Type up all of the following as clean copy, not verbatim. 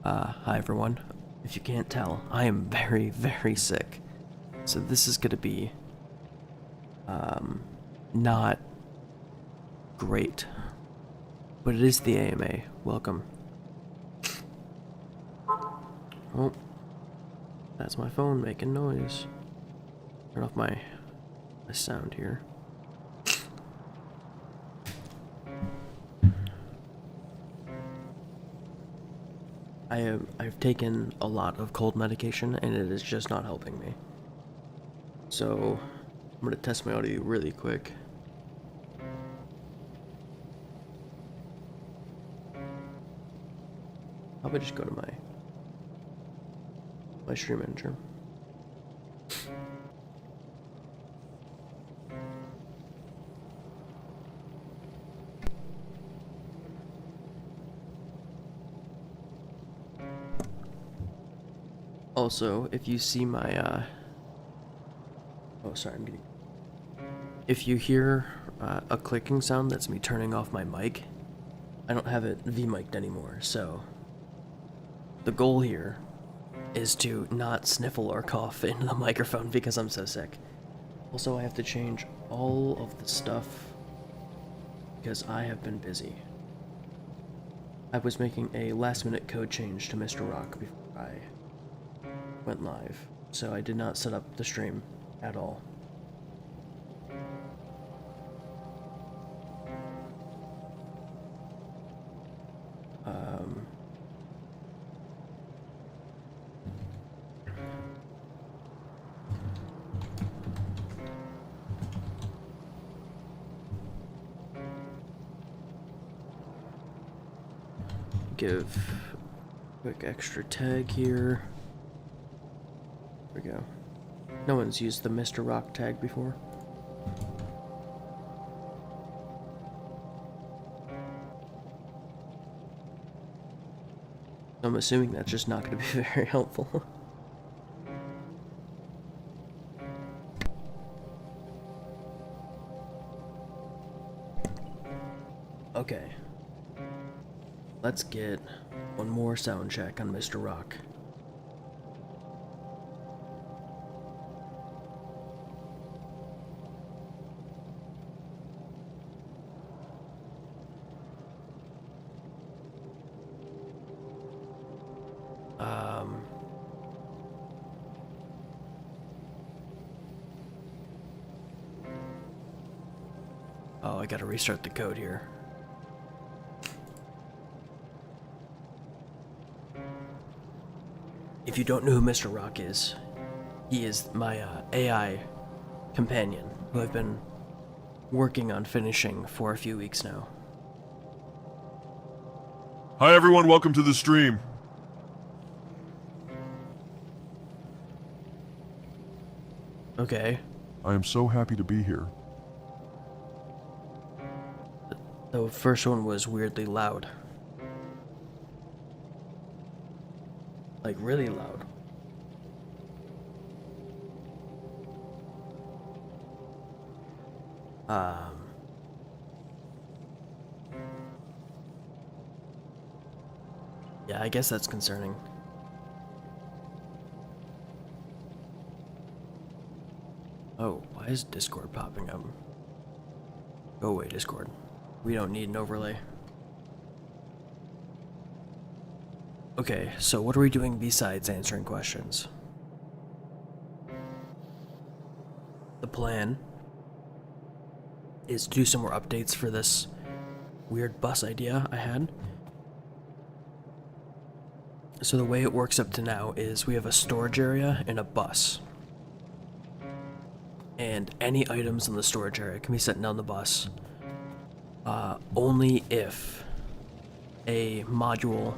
Hi everyone. If you can't tell, I am very, very sick. So this is gonna be, not great. But it is the AMA. Welcome. Oh, that's my phone making noise. Turn off my sound here. I've taken a lot of cold medication and it is just not helping me. So I'm gonna test my audio really quick. How about I just go to my stream manager. Also, if you see my, oh, sorry, I'm getting... If you hear a clicking sound, that's me turning off my mic. I don't have it V-mic'd anymore, so... The goal here is to not sniffle or cough into the microphone because I'm so sick. Also, I have to change all of the stuff because I have been busy. I was making a last-minute code change to Mr. Rock before I went live, so I did not set up the stream at all. Give a quick extra tag here. There we go. No one's used the Mr. Rock tag before. I'm assuming that's just not going to be very helpful. Okay. Let's get one more sound check on Mr. Rock. Oh, I gotta restart the code here. If you don't know who Mr. Rock is, he is my AI companion who I've been working on finishing for a few weeks now. Hi everyone, welcome to the stream. Okay. I am so happy to be here. The first one was weirdly loud. Like, really loud. Yeah, I guess that's concerning. Oh, why is Discord popping up? Go away, Discord. We don't need an overlay. Okay, so what are we doing besides answering questions? The plan is to do some more updates for this weird bus idea I had. So the way it works up to now is we have a storage area and a bus. And any items in the storage area can be sent down the bus. Only if a module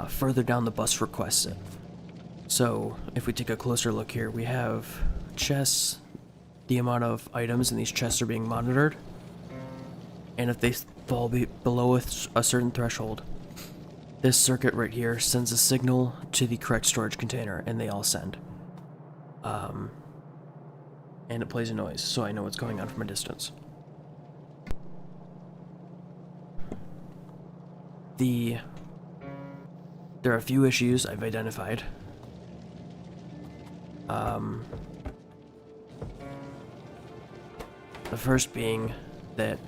further down the bus requests it. So if we take a closer look here, we have chests. The amount of items in these chests are being monitored. And if they fall below a certain threshold, this circuit right here sends a signal to the correct storage container, and they all send. And it plays a noise, so I know what's going on from a distance. There are a few issues I've identified. The first being that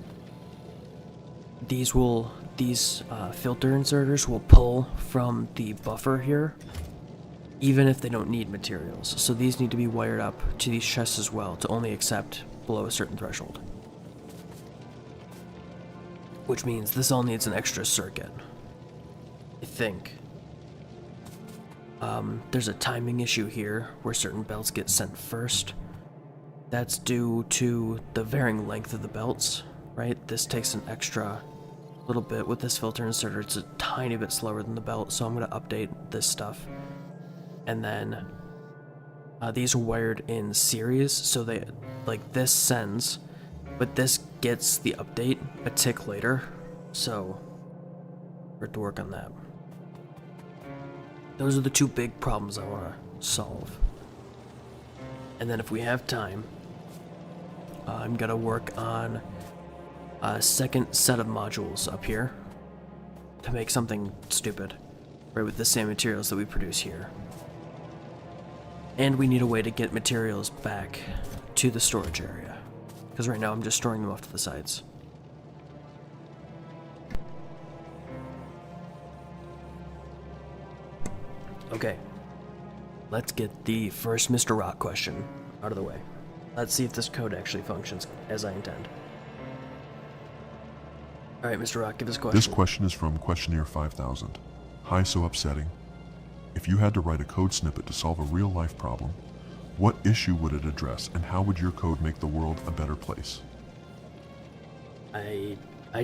these filter inserters will pull from the buffer here, even if they don't need materials. So these need to be wired up to these chests as well to only accept below a certain threshold. Which means this all needs an extra circuit, I think. There's a timing issue here where certain belts get sent first. That's due to the varying length of the belts, right? This takes an extra little bit with this filter inserter. It's a tiny bit slower than the belt, so I'm going to update this stuff. And then these are wired in series, so they, like, this sends, but this gets the update a tick later, so we're to work on that. Those are the two big problems I want to solve. And then if we have time, I'm gonna work on a second set of modules up here to make something stupid, right, with the same materials that we produce here. And we need a way to get materials back to the storage area, because right now I'm just storing them off to the sides. Okay, let's get the first Mr. Rock question out of the way. Let's see if this code actually functions as I intend. Alright, Mr. Rock, give us a question. This question is from Questionnaire 5000. Hi, so upsetting. If you had to write a code snippet to solve a real-life problem, what issue would it address, and how would your code make the world a better place? I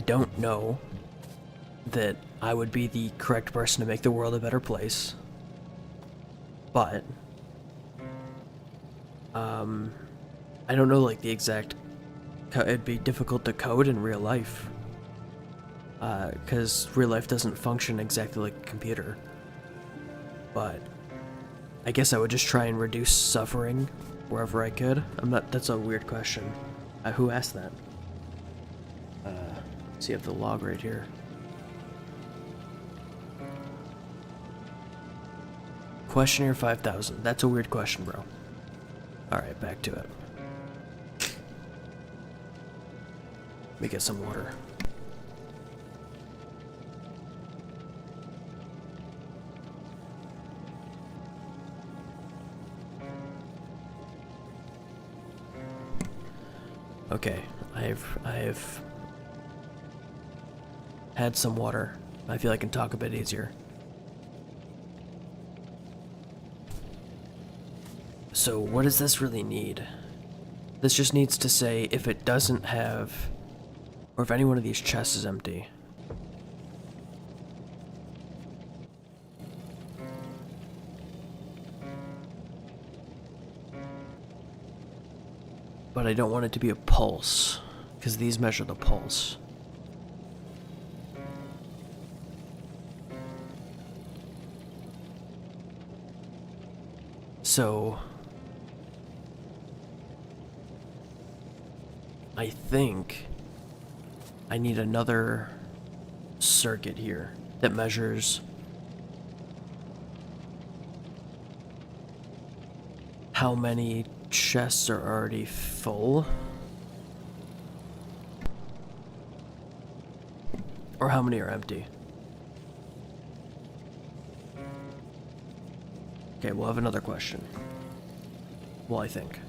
don't know that I would be the correct person to make the world a better place. But, I don't know, like, the exact it'd be difficult to code in real life. Because real life doesn't function exactly like a computer. But, I guess I would just try and reduce suffering wherever I could. That's a weird question. Who asked that? See, I have the log right here. Questionnaire 5000. That's a weird question, bro. Alright, back to it. Let me get some water. Okay, I've had some water. I feel I can talk a bit easier. So what does this really need? This just needs to say if it doesn't have, or if any one of these chests is empty. But I don't want it to be a pulse, because these measure the pulse. So I think I need another circuit here that measures how many chests are already full, or how many are empty. Okay, we'll have another question. Well, I think.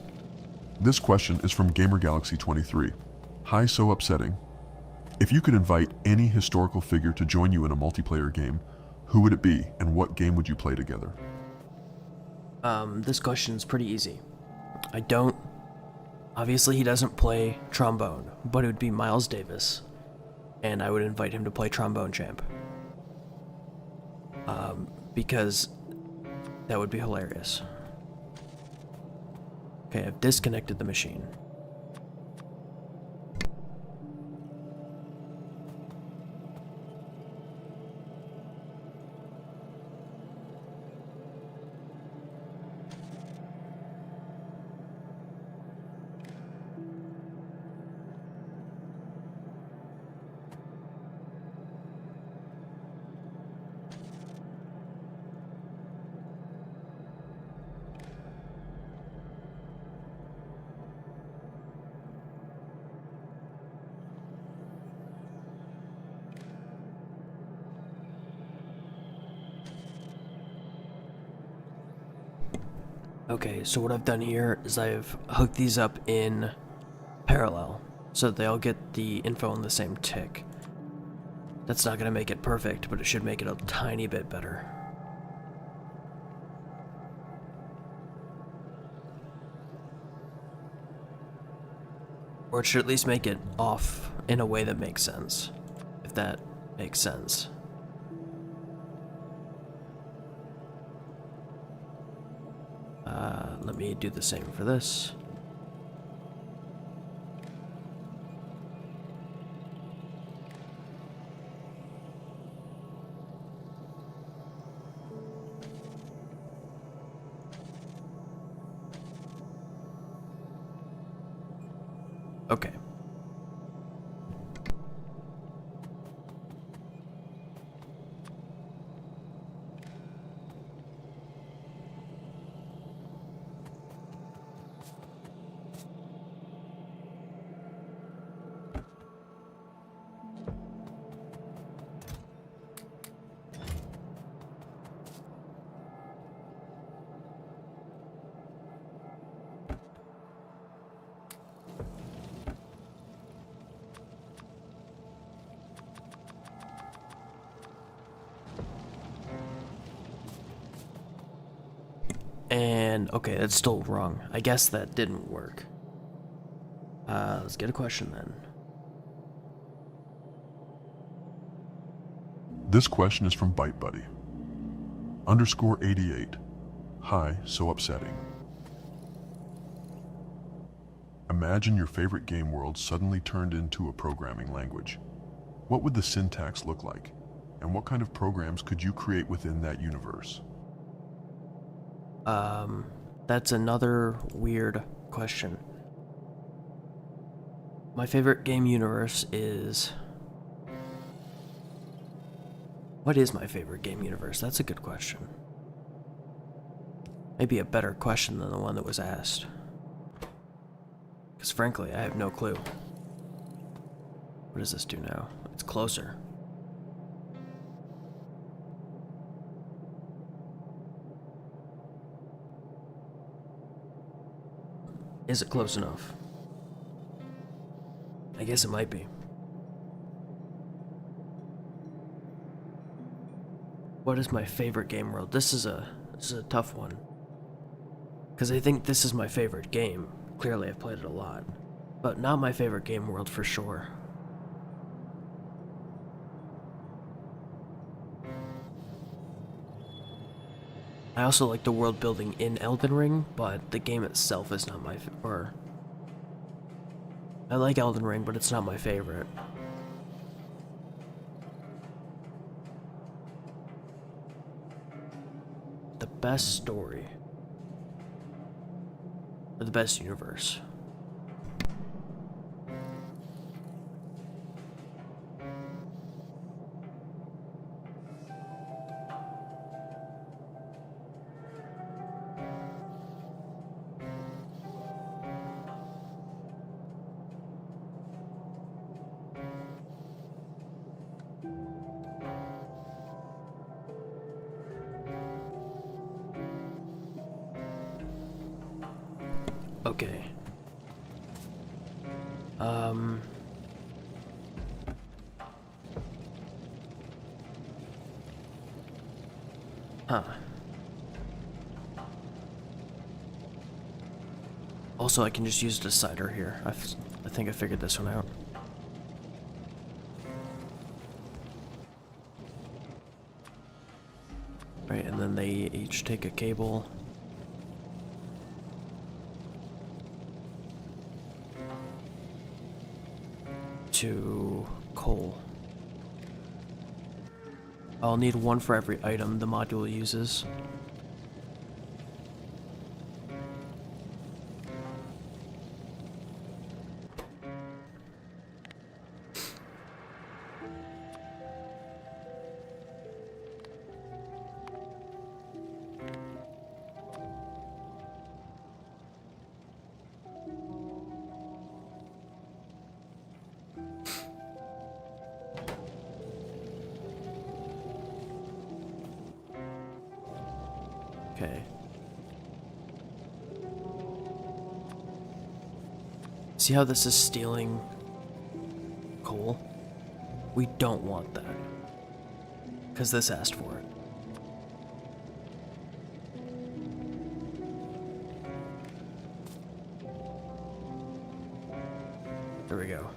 This question is from GamerGalaxy23. Hi, so upsetting. If you could invite any historical figure to join you in a multiplayer game, who would it be, and what game would you play together? This question's pretty easy. Obviously he doesn't play trombone, but it would be Miles Davis, and I would invite him to play Trombone Champ. Because that would be hilarious. Okay, I've disconnected the machine. Okay, so what I've done here is I've hooked these up in parallel, so they all get the info on the same tick. That's not gonna make it perfect, but it should make it a tiny bit better. Or it should at least make it off in a way that makes sense, if that makes sense. Let me do the same for this. Okay. And, okay, that's still wrong. I guess that didn't work. Let's get a question then. This question is from Bite Buddy. _88. Hi, so upsetting. Imagine your favorite game world suddenly turned into a programming language. What would the syntax look like? And what kind of programs could you create within that universe? That's another weird question. My favorite game universe is... What is my favorite game universe? That's a good question. Maybe a better question than the one that was asked. Because frankly, I have no clue. What does this do now? It's closer. Is it close enough? I guess it might be. What is my favorite game world? This is a tough one. Because I think this is my favorite game. Clearly I've played it a lot. But not my favorite game world for sure. I also like the world building in Elden Ring, but the game itself is not my I like Elden Ring, but it's not my favorite. The best story. Or the best universe. Okay. Huh. Also, I can just use a decider here. I think I figured this one out. Right, and then they each take a cable. To coal. I'll need one for every item the module uses. Okay. See how this is stealing coal? We don't want that. Because this asked for it. There we go.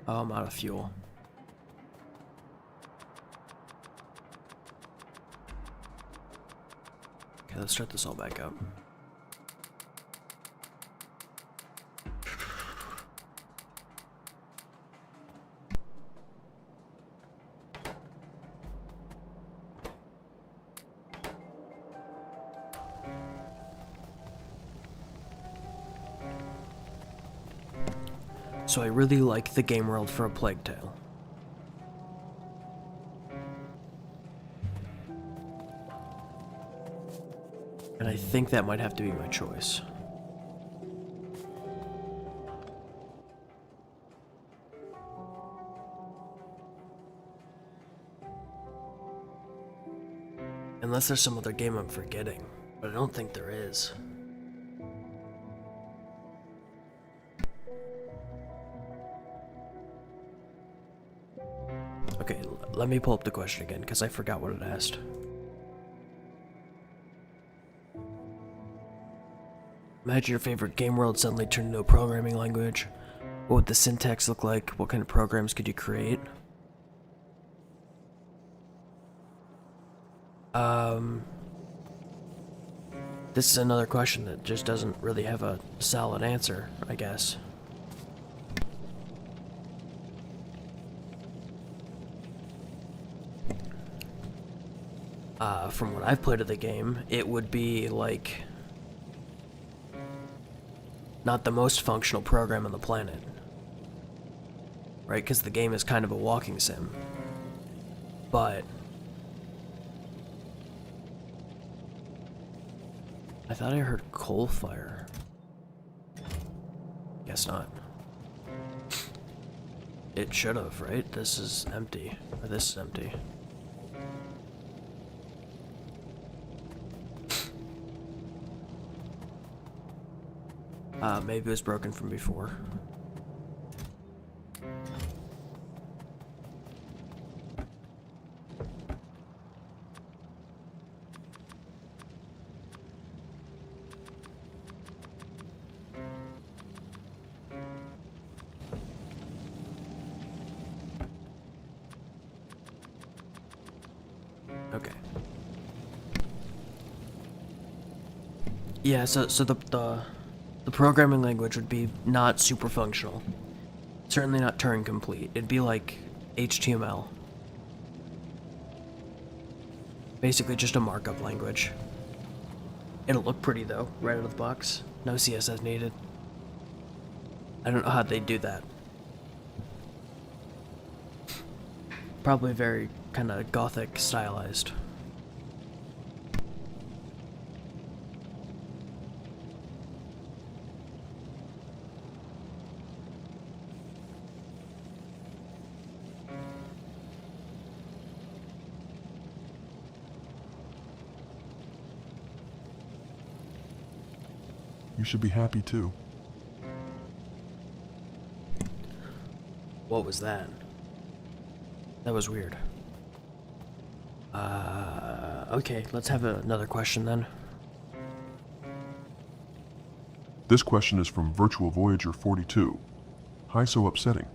Oh, I'm out of fuel. Okay, let's start this all back up. So I really like the game world for a Plague Tale. And I think that might have to be my choice. Unless there's some other game I'm forgetting, but I don't think there is. Okay, let me pull up the question again, because I forgot what it asked. Imagine your favorite game world suddenly turned into a programming language. What would the syntax look like? What kind of programs could you create? This is another question that just doesn't really have a solid answer, I guess. From what I've played of the game, it would be like not the most functional program on the planet. Right? Because the game is kind of a walking sim. But I thought I heard coal fire. Guess not. It should have, right? This is empty. Or this is empty. Maybe it was broken from before. Okay. Yeah, so the programming language would be not super functional. Certainly not Turing complete. It'd be like HTML. Basically just a markup language. It'll look pretty though, right out of the box. No CSS needed. I don't know how they do that. Probably very kind of gothic stylized. You should be happy too. What was that? That was weird. Okay, let's have another question then. This question is from Virtual Voyager 42. Hi, so upsetting.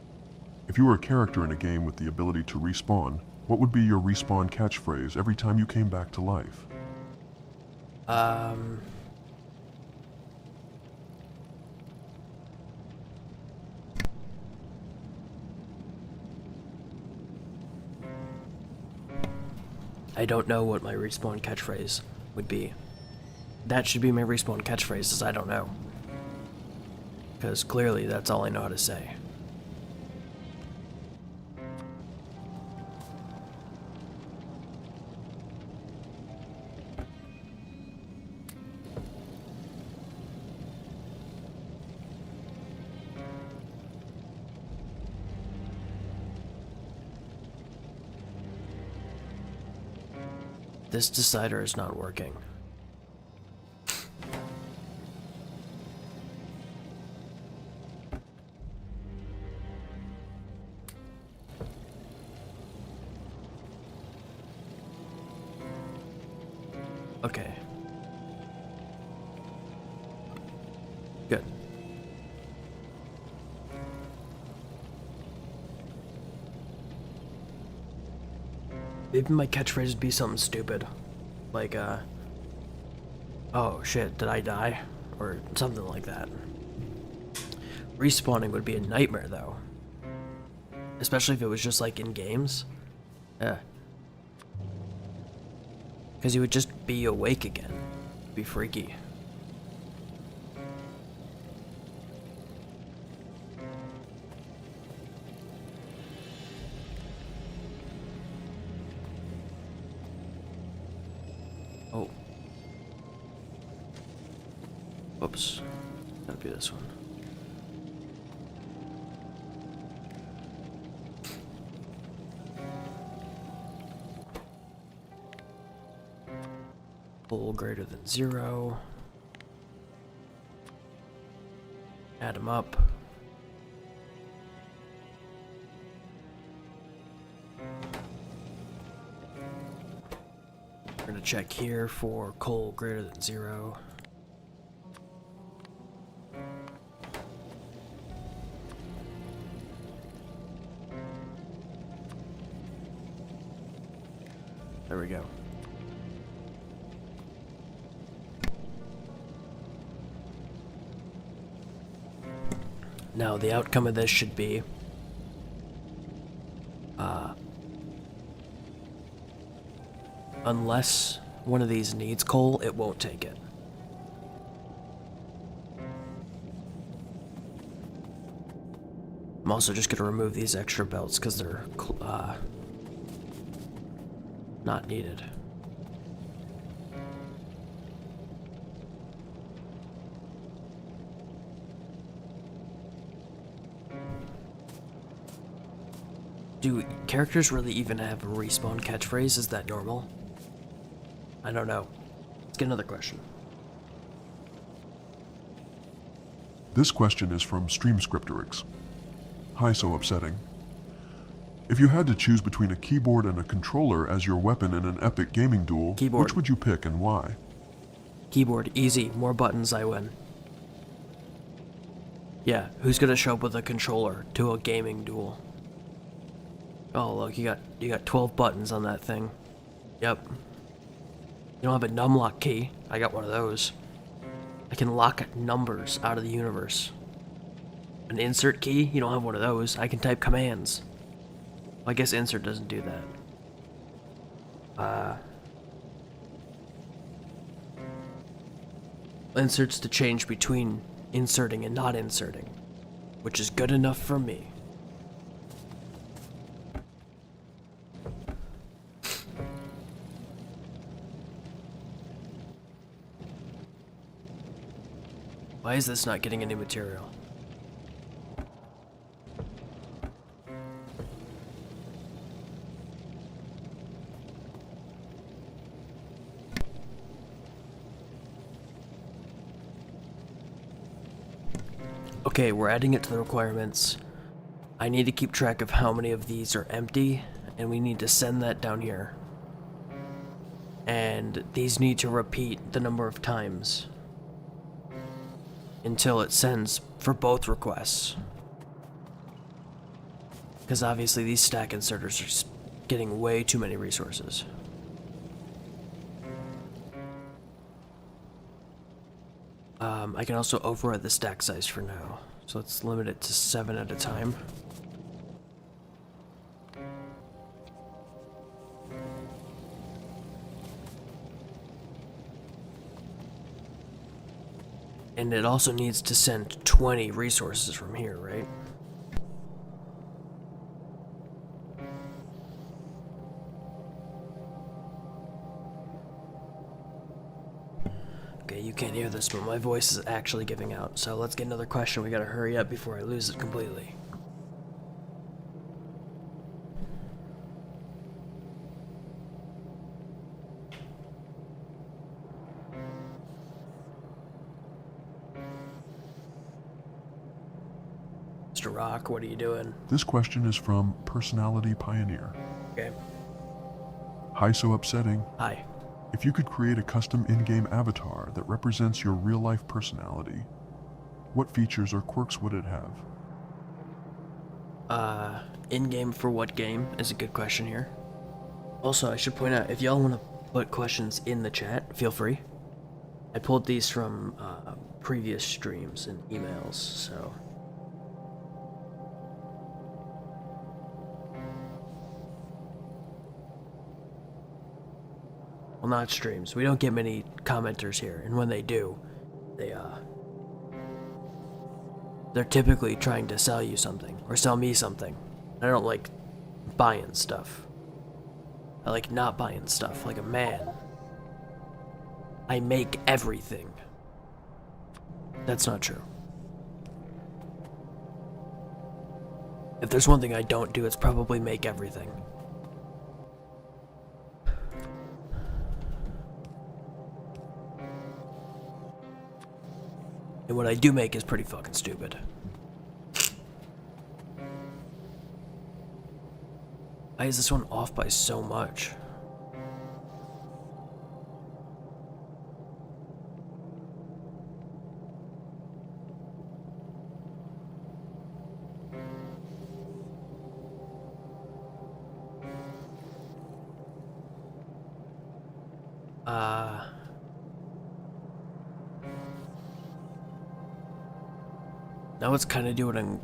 If you were a character in a game with the ability to respawn, what would be your respawn catchphrase every time you came back to life? I don't know what my respawn catchphrase would be. That should be my respawn catchphrase, is I don't know. Because clearly that's all I know how to say. This decider is not working. Okay. Good. Maybe my catchphrase would be something stupid. Like, oh shit, did I die? Or something like that. Respawning would be a nightmare, though. Especially if it was just like in games. Yeah. Because you would just be awake again. It'd be freaky. Oh. Whoops. Gotta be this one. Full greater than 0. Add them up. We're gonna check here for coal greater than 0. There we go. Now, the outcome of this should be unless one of these needs coal, it won't take it. I'm also just going to remove these extra belts because they're not needed. Do characters really even have a respawn catchphrase? Is that normal? I don't know. Let's get another question. This question is from StreamScriptorix. Hi, so upsetting. If you had to choose between a keyboard and a controller as your weapon in an epic gaming duel, Keyboard. which would you pick and why? Keyboard, easy. More buttons, I win. Yeah, who's gonna show up with a controller to a gaming duel? Oh, look, you got 12 buttons on that thing. Yep. You don't have a numlock key. I got one of those. I can lock numbers out of the universe. An insert key? You don't have one of those. I can type commands. Well, I guess insert doesn't do that. Inserts to change between inserting and not inserting, which is good enough for me. Why is this not getting any material? Okay, we're adding it to the requirements. I need to keep track of how many of these are empty, and we need to send that down here. And these need to repeat the number of times until it sends for both requests. Because obviously these stack inserters are just getting way too many resources. I can also override the stack size for now, so let's limit it to 7 at a time. And it also needs to send 20 resources from here, right? Okay, you can't hear this, but my voice is actually giving out. So let's get another question. We gotta hurry up before I lose it completely. Mr. Rock. What are you doing? This question is from Personality Pioneer. Okay. Hi, so upsetting. Hi. If you could create a custom in-game avatar that represents your real-life personality, what features or quirks would it have? In-game for what game is a good question here. Also, I should point out, if y'all want to put questions in the chat, feel free. I pulled these from previous streams and emails, so... Well, not streams. We don't get many commenters here, and when they do, they're typically trying to sell you something, or sell me something. I don't like buying stuff. I like not buying stuff, like a man. I make everything. That's not true. If there's one thing I don't do, it's probably make everything. And what I do make is pretty fucking stupid. Why is this one off by so much? Now it's kind of doing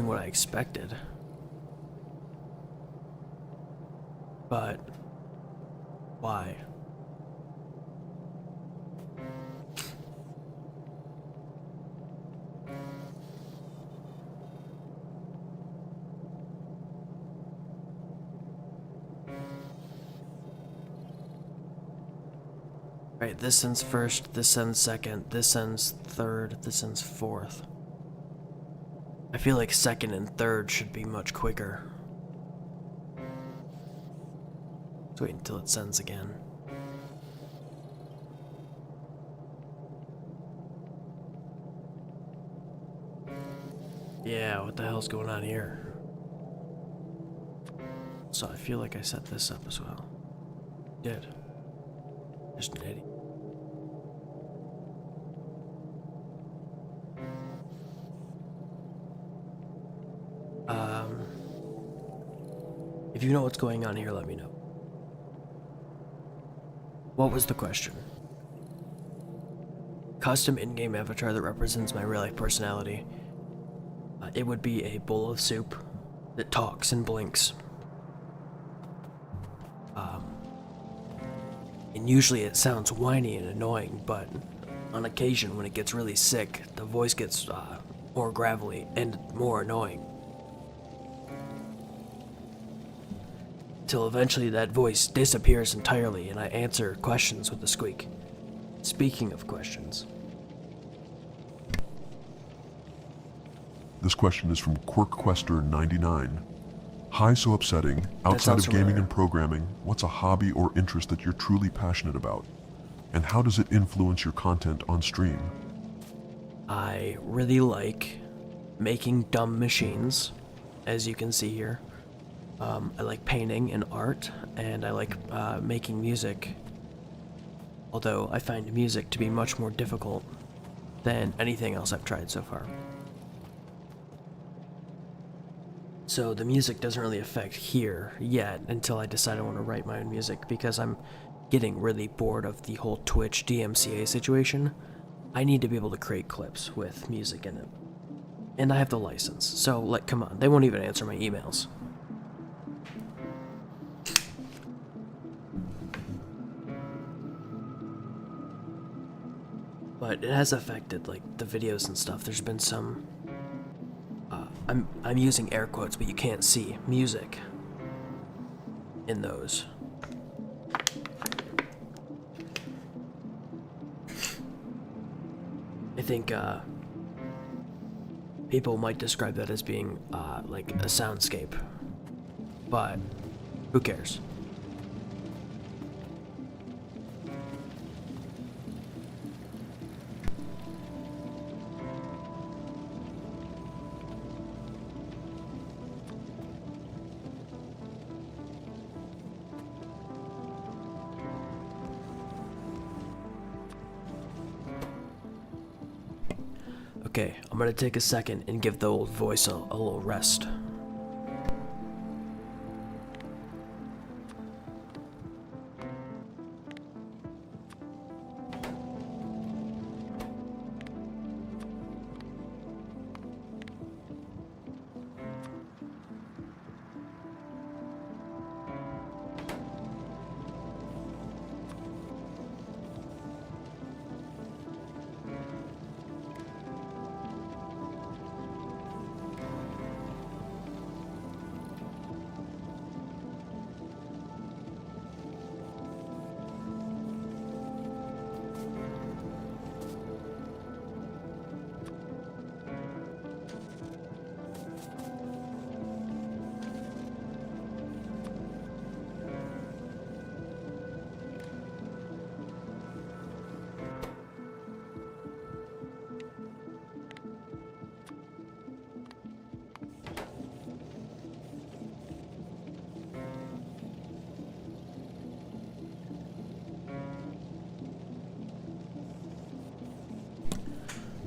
what I expected. But why? Right, this sends first, this sends second, this sends third, this sends fourth. I feel like second and third should be much quicker. Let's wait until it sends again. Yeah, what the hell's going on here? So I feel like I set this up as well. Did. Just an idiot. If you know what's going on here, let me know. What was the question? Custom in-game avatar that represents my real-life personality. It would be a bowl of soup that talks and blinks. And usually it sounds whiny and annoying, but on occasion when it gets really sick, the voice gets more gravelly and more annoying. Till eventually that voice disappears entirely and I answer questions with a squeak. Speaking of questions. This question is from QuirkQuester99. Hi, so upsetting. Outside of gaming familiar. and programming, what's a hobby or interest that you're truly passionate about? And how does it influence your content on stream? I really like making dumb machines, as you can see here. I like painting and art, and I like making music. Although I find music to be much more difficult than anything else I've tried so far. So the music doesn't really affect here yet until I decide I want to write my own music, because I'm getting really bored of the whole Twitch DMCA situation. I need to be able to create clips with music in it. And I have the license, so like, come on, they won't even answer my emails. But it has affected like the videos and stuff. There's been some I'm using air quotes, but you can't see music in those. I think people might describe that as being like a soundscape, but who cares? Okay, I'm gonna take a second and give the old voice a little rest.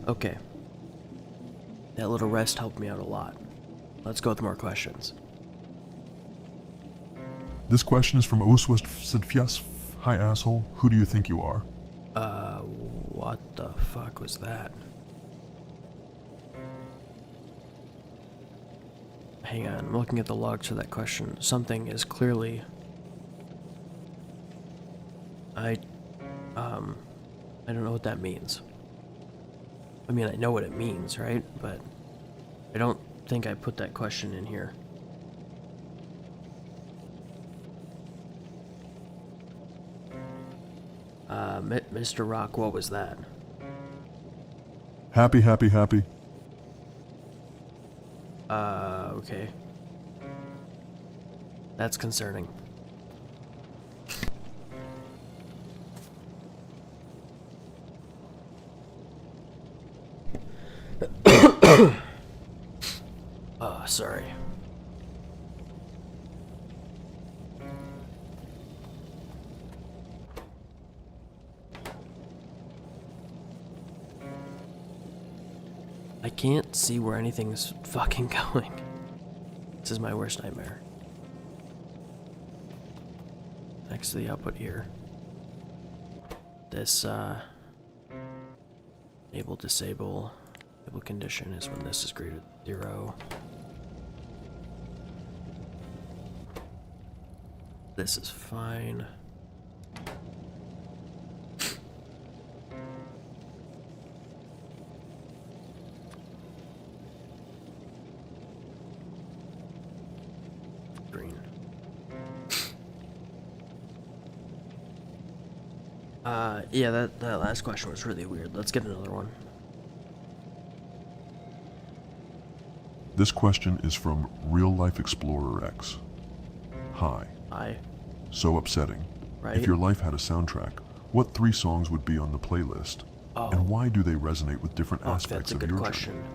Okay. That little rest helped me out a lot. Let's go with more questions. This question is from Oswest Sidfias. Hi, asshole. Who do you think you are? What the fuck was that? Hang on, I'm looking at the logs for that question. Something is clearly... I don't know what that means. I mean, I know what it means, right? But I don't think I put that question in here. Mr. Rock, what was that? Happy, happy, happy. Okay. That's concerning. Oh, sorry. I can't see where anything's fucking going. This is my worst nightmare. Next to the output here. This, enable, disable condition is when this is greater than 0. This is fine. Green. Yeah, that last question was really weird. Let's get another one. This question is from Real Life Explorer X. Hi. Hi. So upsetting. Right? If your life had a soundtrack, what 3 songs would be on the playlist? Oh. And why do they resonate with different Fuck, aspects that's a of good your question. journey?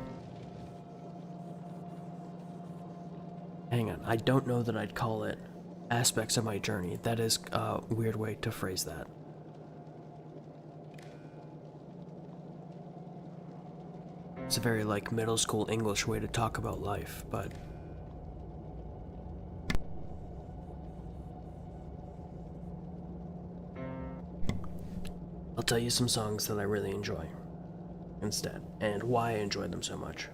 Hang on, I don't know that I'd call it aspects of my journey. That is a weird way to phrase that. It's a very, like, middle school English way to talk about life, but... I'll tell you some songs that I really enjoy instead, and why I enjoy them so much.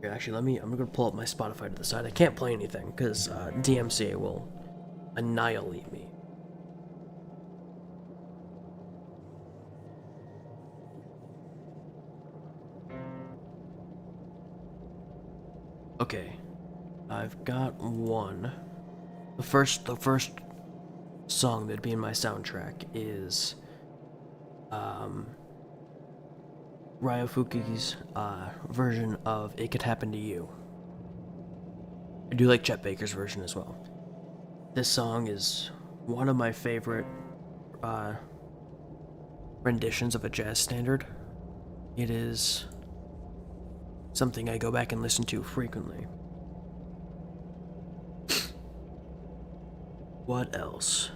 Here, actually, I'm gonna pull up my Spotify to the side. I can't play anything, because DMCA will annihilate me. Okay, I've got one. The first song that'd be in my soundtrack is Ryofuki's version of "It Could Happen to You." I do like Chet Baker's version as well. This song is one of my favorite renditions of a jazz standard. It is something I go back and listen to frequently. What else?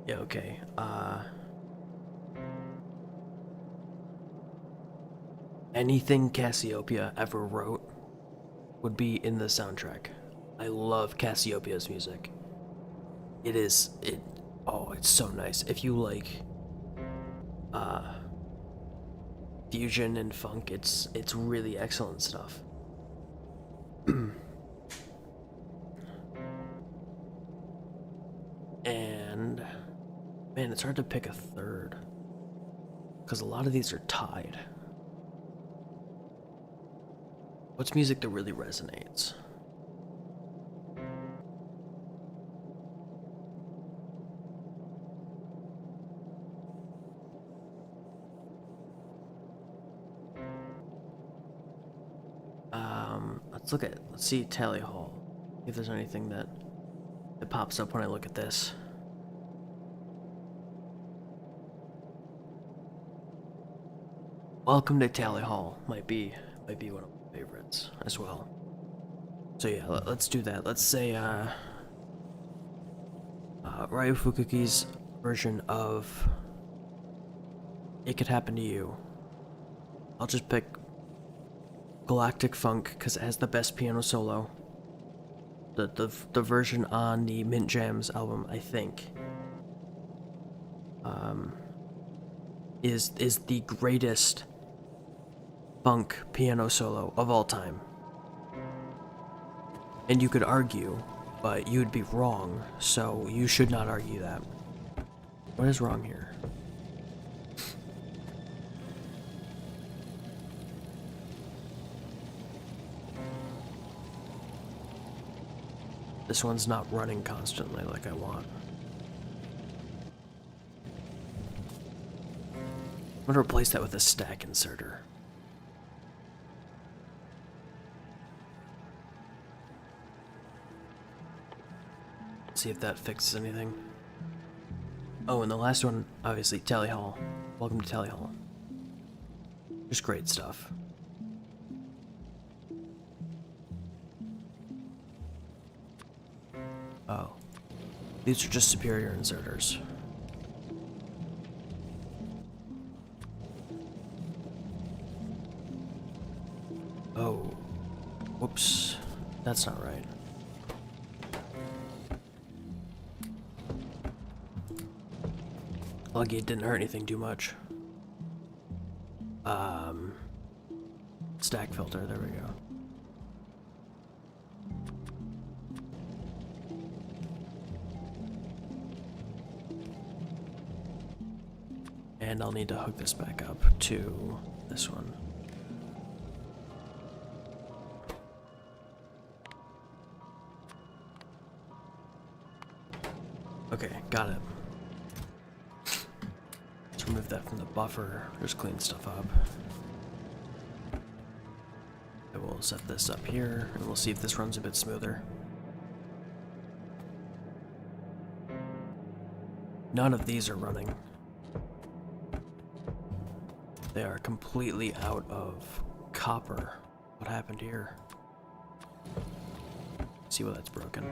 Yeah, okay. Anything Cassiopeia ever wrote would be in the soundtrack. I love Cassiopeia's music. Oh, it's so nice. If you like uh fusion and funk, it's really excellent stuff. And man, it's hard to pick a third because a lot of these are tied. What's music that really resonates? Let's see Tally Hall. If there's anything that pops up when I look at this. Welcome to Tally Hall might be one of my favorites as well. So yeah, let's do that. Let's say Ryu Fukuki's version of It Could Happen to You. I'll just pick Galactic Funk because it has the best piano solo. The version on the Mint Jams album, I think, is the greatest funk piano solo of all time. And you could argue, but you'd be wrong, so you should not argue that. What is wrong here? This one's not running constantly like I want. I'm gonna replace that with a stack inserter. See if that fixes anything. Oh, and the last one, obviously, Tally Hall. Welcome to Tally Hall. Just great stuff. Oh. These are just superior inserters. Oh. Whoops. That's not right. Lucky it didn't hurt anything too much. Stack filter, there we go. And I'll need to hook this back up to this one. Okay, got it. Let's remove that from the buffer. Just clean stuff up. I will set this up here, and we'll see if this runs a bit smoother. None of these are running. They are completely out of copper. What happened here? See where that's broken.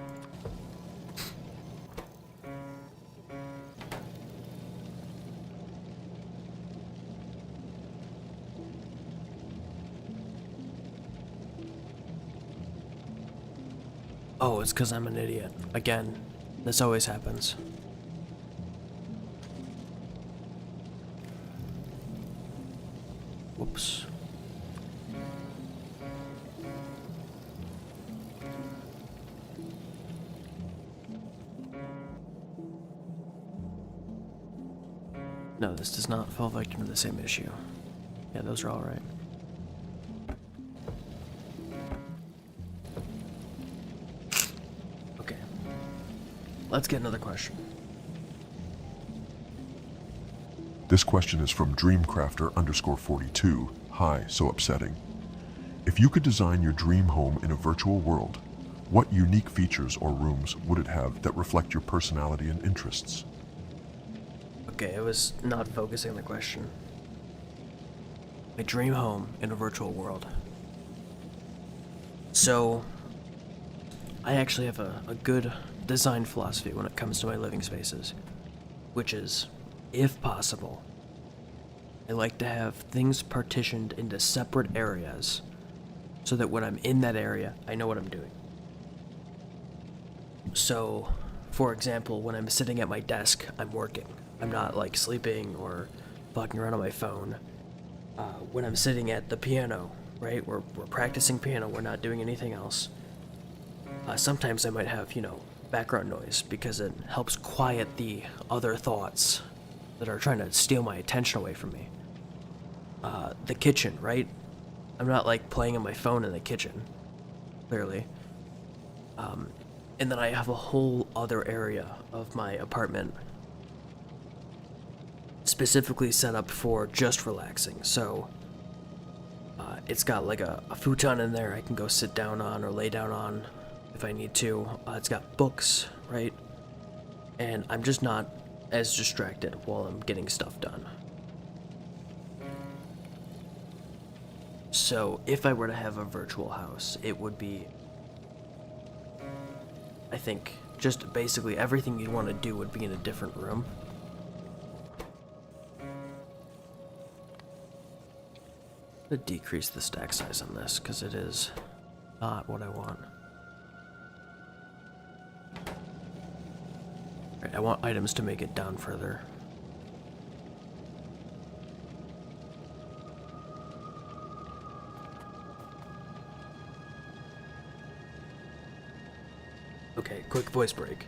Oh, it's because I'm an idiot. Again, this always happens. Whoops. No, this does not fall victim to the same issue. Yeah, those are all right. Okay. Let's get another question. This question is from Dreamcrafter_42. Hi, so upsetting. If you could design your dream home in a virtual world, what unique features or rooms would it have that reflect your personality and interests? Okay, I was not focusing on the question. My dream home in a virtual world. So, I actually have a good design philosophy when it comes to my living spaces. which is, if possible, I like to have things partitioned into separate areas so that when I'm in that area, I know what I'm doing. So, for example, when I'm sitting at my desk, I'm working. I'm not like sleeping or fucking around on my phone. When I'm sitting at the piano, right, we're practicing piano, we're not doing anything else. Sometimes I might have, background noise because it helps quiet the other thoughts that are trying to steal my attention away from me. The kitchen, right? I'm not like playing on my phone in the kitchen, clearly. And then I have a whole other area of my apartment specifically set up for just relaxing. So it's got like a futon in there I can go sit down on or lay down on if I need to. It's got books, right? And I'm just not as distracted while I'm getting stuff done. So if I were to have a virtual house, it would be, I think, just basically everything you'd want to do would be in a different room. I'm gonna decrease the stack size on this because it is not what I want. Right, I want items to make it down further. Okay, quick voice break.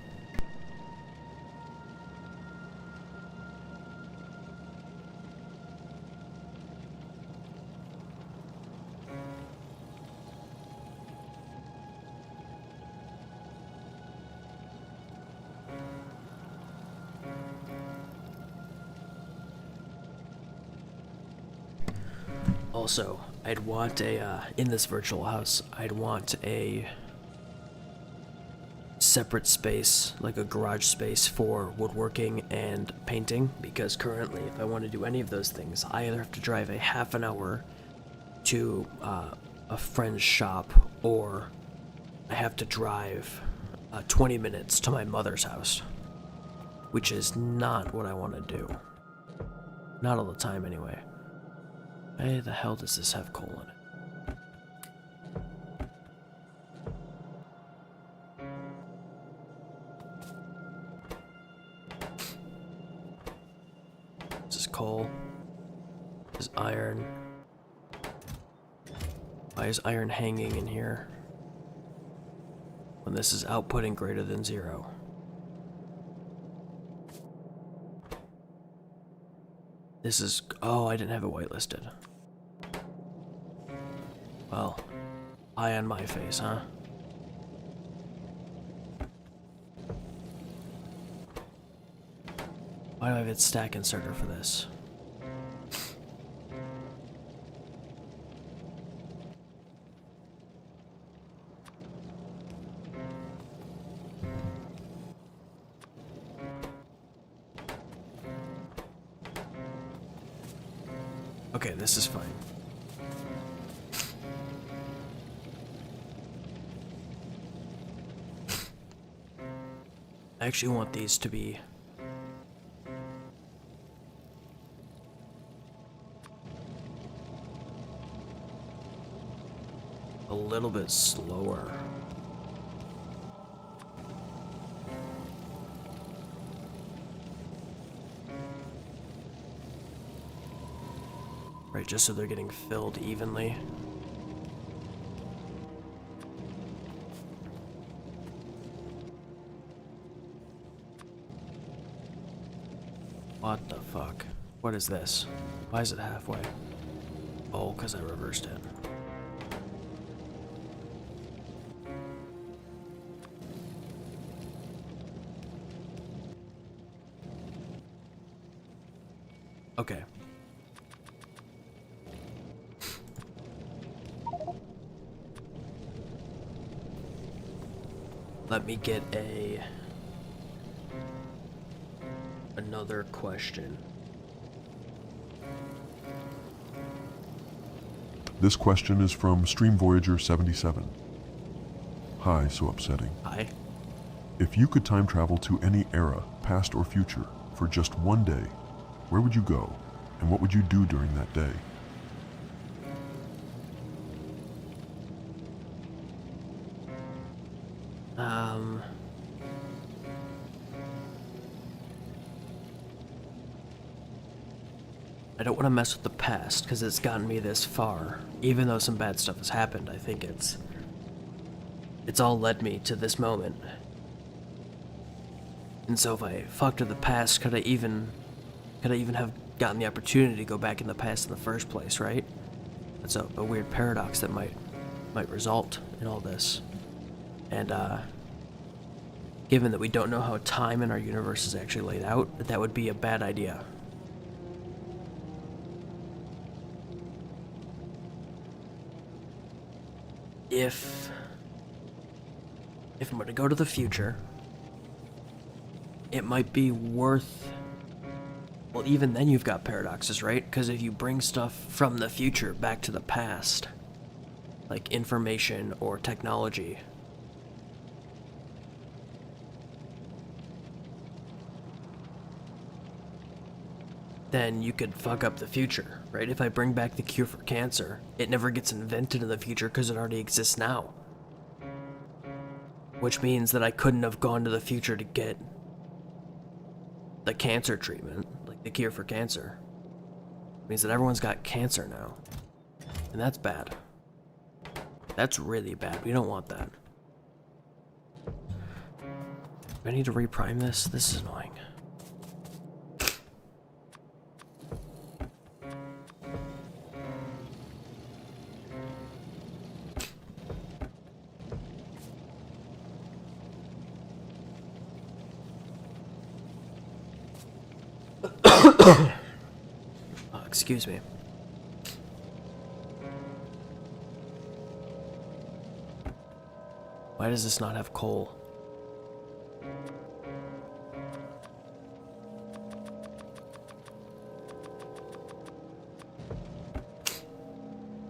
Also, I'd want in this virtual house, I'd want a separate space, like a garage space for woodworking and painting, because currently, if I want to do any of those things, I either have to drive a half an hour to a friend's shop, or I have to drive 20 minutes to my mother's house, which is not what I want to do. Not all the time, anyway. Why the hell does this have coal in it? This is coal. This is iron. Why is iron hanging in here when this is outputting greater than 0? This is... oh, I didn't have it whitelisted. Well, eye on my face, huh? Why do I have its stack inserter for this? Okay, this is fine. I actually want these to be a little bit slower. Right, just so they're getting filled evenly. What the fuck? What is this? Why is it halfway? Oh, because I reversed it. Okay. Let me get another question. This question is from Stream Voyager 77. Hi, so upsetting. Hi. If you could time travel to any era, past or future, for just one day, where would you go, and what would you do during that day? I don't want to mess with the past, because it's gotten me this far. Even though some bad stuff has happened, I think it's all led me to this moment. And so if I fucked with the past, could I even have gotten the opportunity to go back in the past in the first place, right? That's a weird paradox that might result in all this. And given that we don't know how time in our universe is actually laid out, that would be a bad idea. If I'm going to go to the future, it might be worth... Well, even then you've got paradoxes, right? Because if you bring stuff from the future back to the past, like information or technology, then you could fuck up the future, right? If I bring back the cure for cancer, it never gets invented in the future because it already exists now. Which means that I couldn't have gone to the future to get the cancer treatment, like the cure for cancer. It means that everyone's got cancer now. And that's bad. That's really bad. We don't want that. Do I need to reprime this? This is annoying. Excuse me. Why does this not have coal?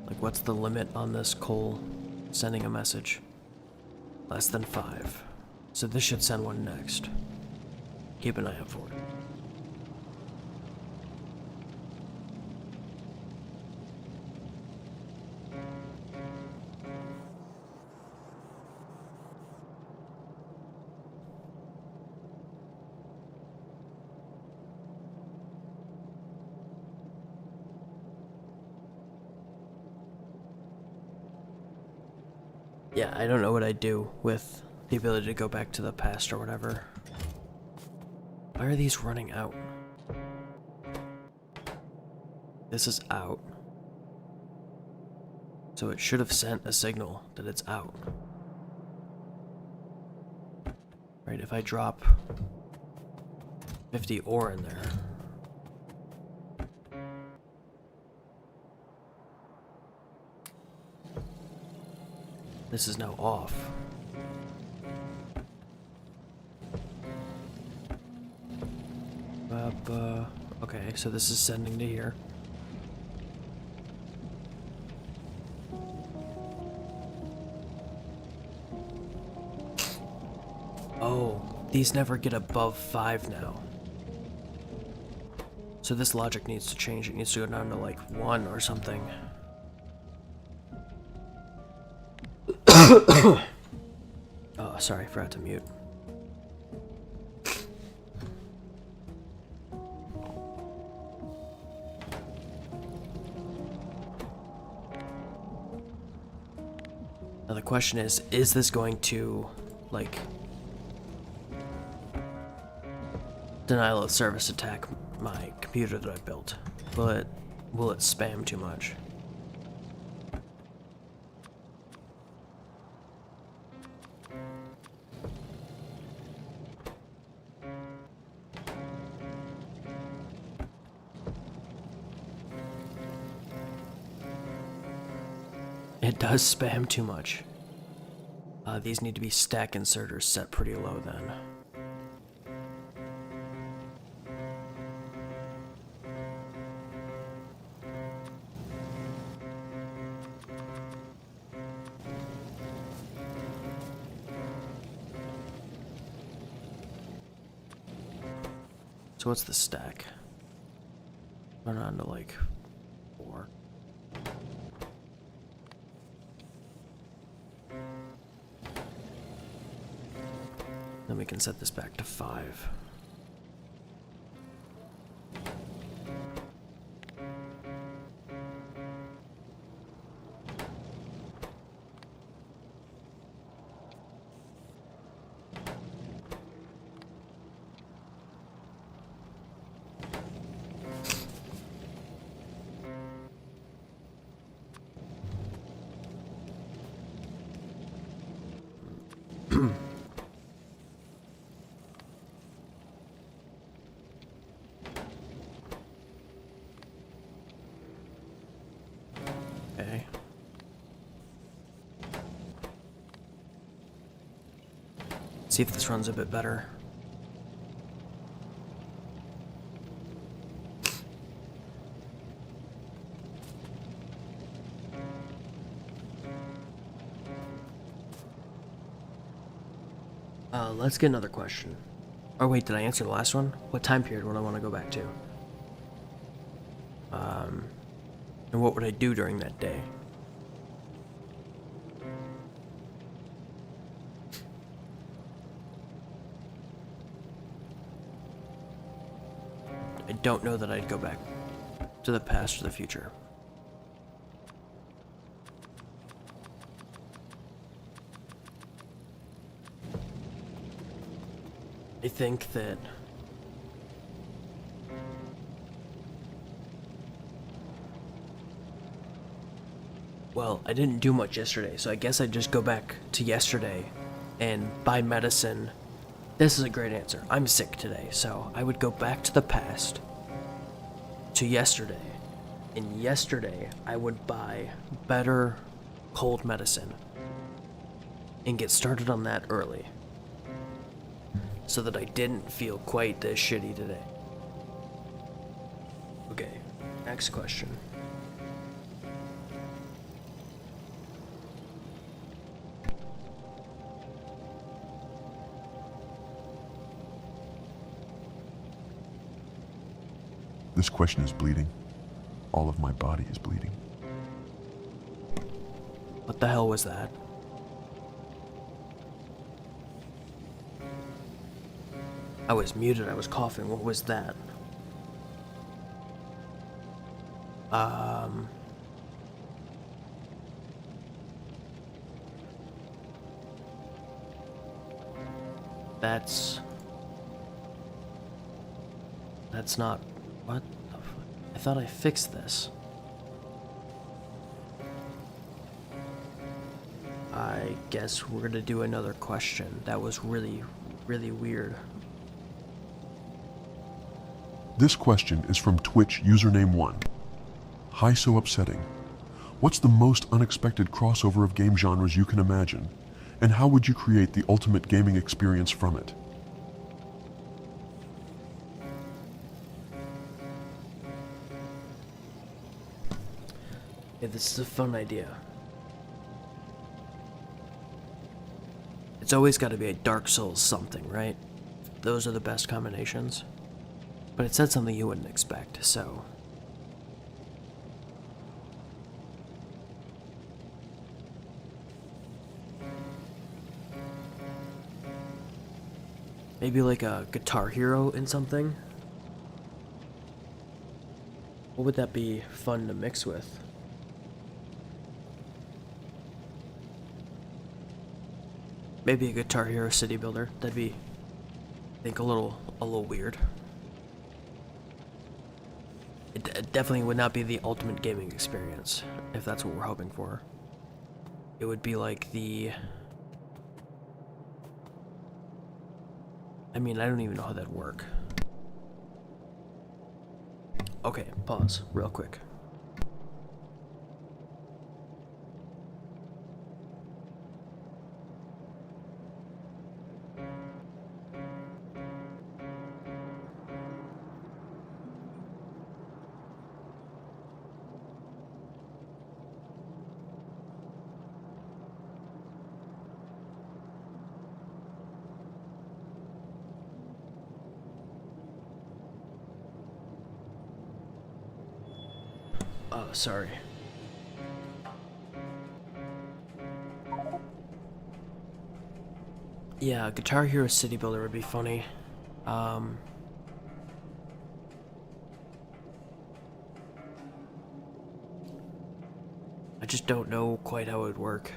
Like, what's the limit on this coal sending a message? Less than 5. So this should send one next. Keep an eye out for it. Yeah, I don't know what I'd do with the ability to go back to the past or whatever. Why are these running out? This is out. So it should have sent a signal that it's out. Right, if I drop 50 ore in there. This is now off. Okay, so this is sending to here. Oh, these never get above 5 now. So this logic needs to change. It needs to go down to like 1 or something. Oh, sorry, forgot to mute. Now the question is this going to, like, denial of service attack my computer that I built? Will it spam too much? It does spam too much. These need to be stack inserters set pretty low then. So what's the stack? Run on to like 4. Then we can set this back to 5. Okay. See if this runs a bit better. Let's get another question. Oh wait, did I answer the last one? What time period would I want to go back to? And what would I do during that day? I don't know that I'd go back to the past or the future. I think that well, I didn't do much yesterday, so I guess I'd just go back to yesterday and buy medicine. This is a great answer. I'm sick today, so I would go back to the past, to yesterday. And yesterday, I would buy better cold medicine and get started on that early so that I didn't feel quite this shitty today. Okay, next question. This question is bleeding. All of my body is bleeding. What the hell was that? I was muted, I was coughing. What was that? That's not... What the fuck? I thought I fixed this. I guess we're gonna do another question. That was really, really weird. This question is from Twitch username 1. Hi, so upsetting. What's the most unexpected crossover of game genres you can imagine? And how would you create the ultimate gaming experience from it? Yeah, this is a fun idea. It's always got to be a Dark Souls something, right? Those are the best combinations. But it said something you wouldn't expect, so... Maybe like a Guitar Hero in something? What would that be fun to mix with? Maybe a Guitar Hero City Builder. That'd be, I think, a little weird. It definitely would not be the ultimate gaming experience, if that's what we're hoping for. It would be like the... I mean, I don't even know how that'd work. Okay, pause, real quick. Sorry. Yeah, Guitar Hero City Builder would be funny. I just don't know quite how it would work.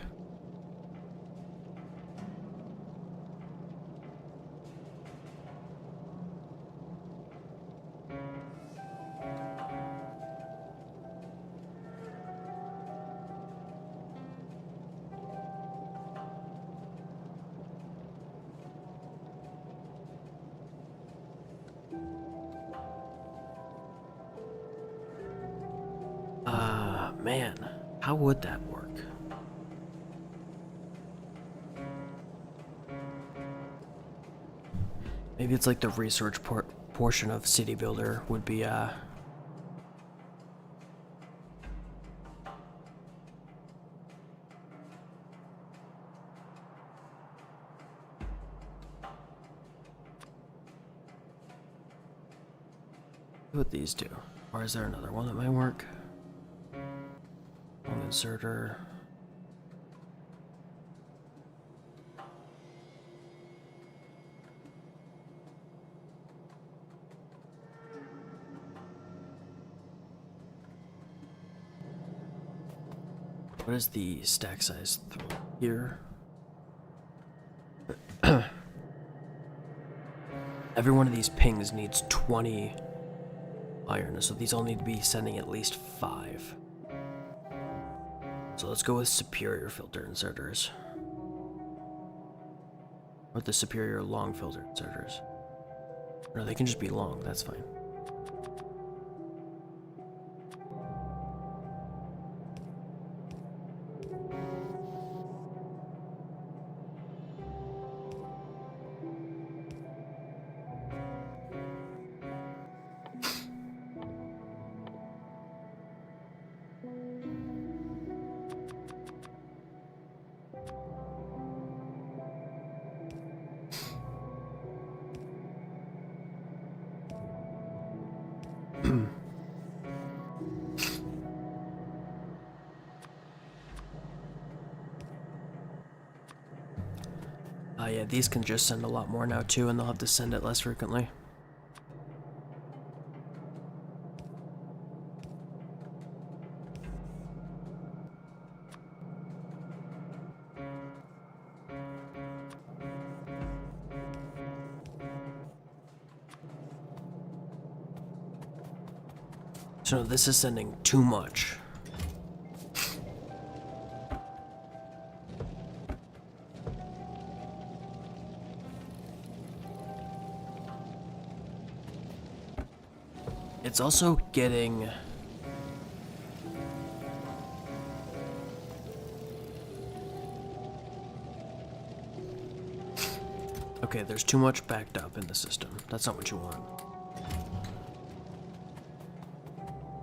Man, how would that work? Maybe it's like the research portion of City Builder would be, what these do. Or is there another one that might work? Long inserter. What is the stack size here? Every one of these pings needs 20 iron, so these all need to be sending at least 5. So let's go with superior filter inserters. Or the superior long filter inserters. No, they can just be long, that's fine. Yeah, these can just send a lot more now too, and they'll have to send it less frequently. So this is sending too much. It's also getting... Okay, there's too much backed up in the system. That's not what you want.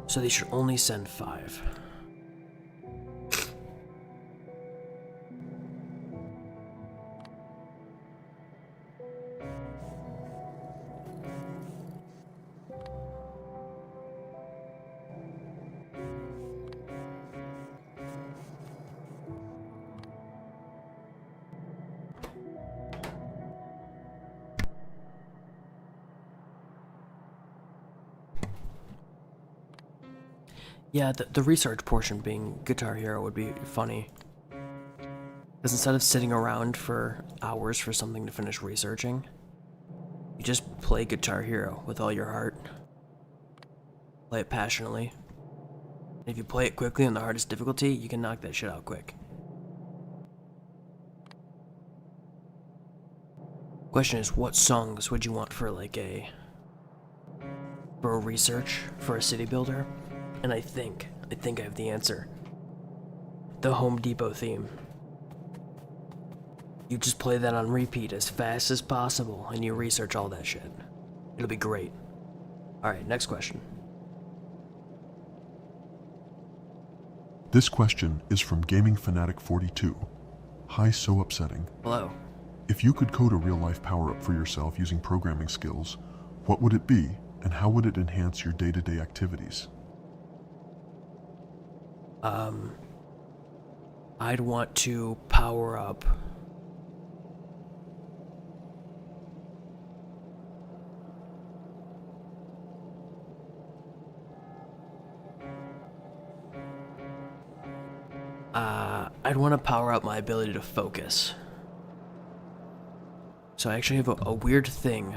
So they should only send 5. Yeah, the research portion being Guitar Hero would be funny. Because instead of sitting around for hours for something to finish researching, you just play Guitar Hero with all your heart. Play it passionately. And if you play it quickly on the hardest difficulty, you can knock that shit out quick. Question is, what songs would you want for like for a research for a city builder? And I think I have the answer. The Home Depot theme. You just play that on repeat as fast as possible, and you research all that shit. It'll be great. Alright, next question. This question is from Gaming Fanatic 42. Hi, so upsetting. Hello. If you could code a real-life power-up for yourself using programming skills, what would it be, and how would it enhance your day-to-day activities? I'd want to power up I'd want to power up my ability to focus. So I actually have a weird thing.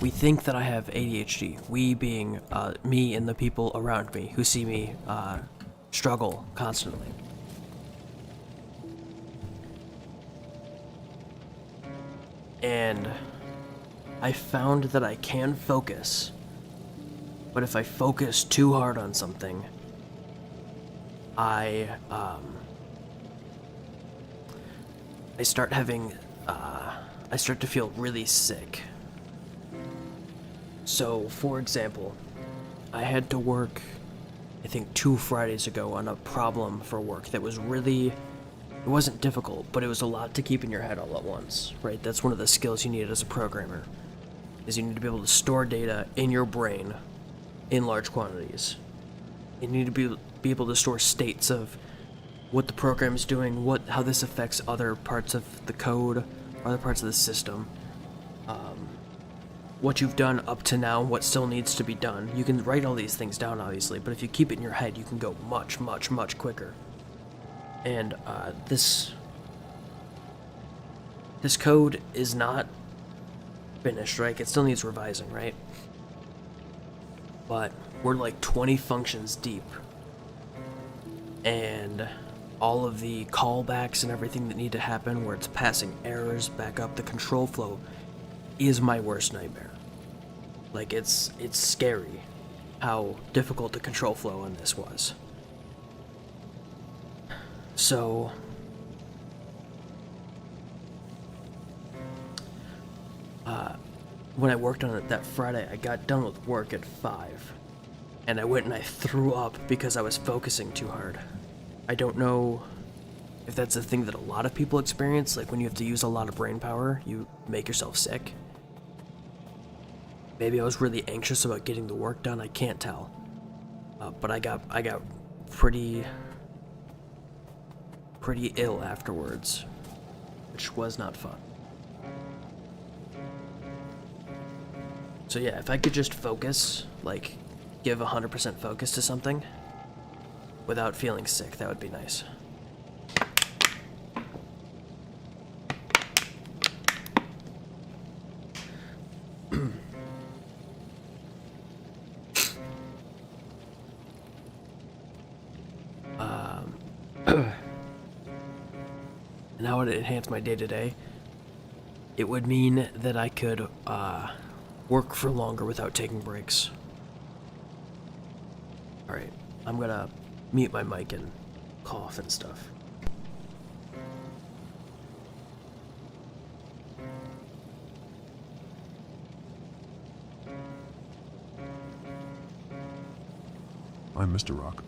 We think that I have ADHD. We being me and the people around me who see me struggle constantly. And I found that I can focus, but if I focus too hard on something, I start having, I start to feel really sick. So, for example, I had to work, I think 2 Fridays ago on a problem for work that was really, it wasn't difficult, but it was a lot to keep in your head all at once, right? That's one of the skills you need as a programmer, is you need to be able to store data in your brain in large quantities. You need to be able to store states of what the program is doing, how this affects other parts of the code, other parts of the system, what you've done up to now, what still needs to be done. You can write all these things down, obviously, but if you keep it in your head, you can go much, much, much quicker. And this code is not finished, right? It still needs revising, right? But we're like 20 functions deep, and all of the callbacks and everything that need to happen where it's passing errors back up the control flow is my worst nightmare. Like, it's scary how difficult the control flow on this was. So when I worked on it that Friday, I got done with work at 5, and I went and I threw up because I was focusing too hard. I don't know if that's a thing that a lot of people experience, like when you have to use a lot of brain power, you make yourself sick. Maybe I was really anxious about getting the work done, I can't tell. But I got pretty ill afterwards, which was not fun. So yeah, if I could just focus, like, give 100% focus to something without feeling sick, that would be nice. And how would it enhance my day-to-day? It would mean that I could work for longer without taking breaks. Alright, I'm gonna mute my mic and cough and stuff. I'm Mr. Rock.